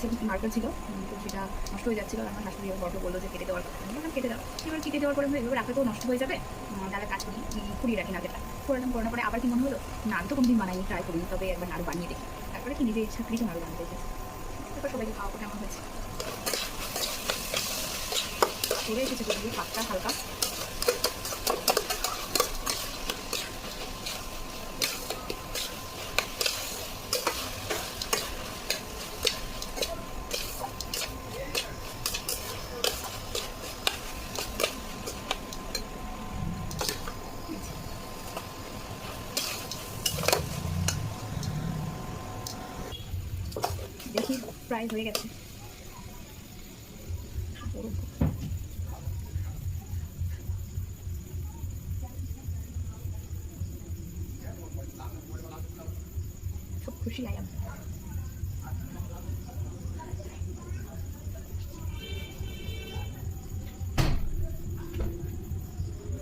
হচ্ছে নারকেল ছিল, তো সেটা নষ্ট হয়ে যাচ্ছিলো। আমার শাশুড়ি বড় বললো যে কেটে দেওয়ার কথা, কেটে দাও। এবার কেটে দেওয়ার পরে এভাবে রাখলে তো নষ্ট হয়ে যাবে, তাহলে কাজ করি পুড়িয়ে রাখি নারকেলটা। করানোর পরে আবার কি মনে হলো, না আমি তো কোনোদিন বানাইনি, ট্রাই করিনি, তবে একবার নাড়ু বানিয়ে দেখি। তারপরে কি নিজে ইচ্ছা করেছি নাড়ু বানাতে এসেছি। তারপর সবাইকে খাওয়া কেমন হয়েছে চলে এসেছে, যদি পাকটা হালকা। দেখি প্রায় হয়ে গেছে। খুব খুশি আয়াম।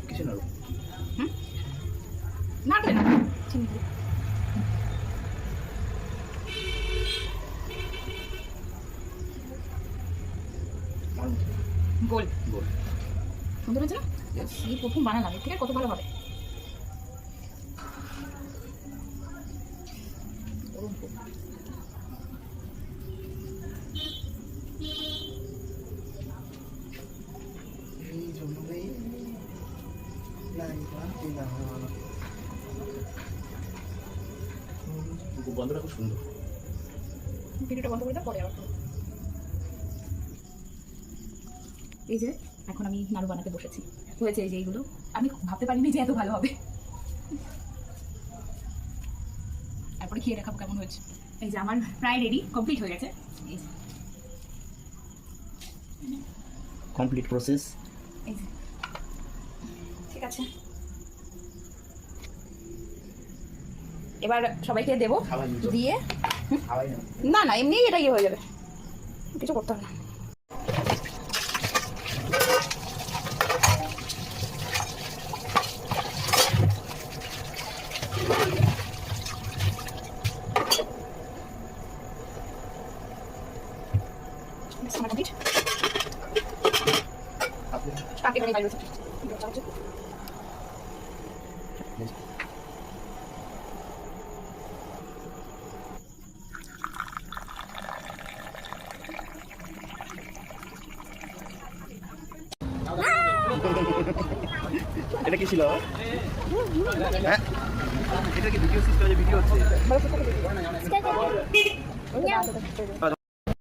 কিছু নাড়ু নাড়বে না, চিনি দিয়ে। গোল গোল সুন্দর হয়েছে না? এই প্রথম বানালাম, এর থেকে কত ভালো হবে। গন্ধটা খুব সুন্দর। ভিডিওটা বন্ধ করে দাও, পরে আবার করবো। এই যে এখন আমি নাড়ু বানাতে বসেছি, হয়েছে এই যে এইগুলো। আমি ভাবতে পারিনি যে এত ভালো হবে। তারপরে খেয়ে দেখাবো কেমন হয়েছে। এই যে আমার প্রায় রেডি, কমপ্লিট হয়ে গেছে। এই যে কমপ্লিট প্রসেস। এই যে ঠিক আছে, এবার সবাইকে দেবো দিয়ে। না না, এমনি এটা ইয়ে হয়ে যাবে, কিছু করতে হবে না। এটা কি ছিল? হ্যাঁ, এটা কি ভিডিও সিস্টেম? ভিডিও হচ্ছে।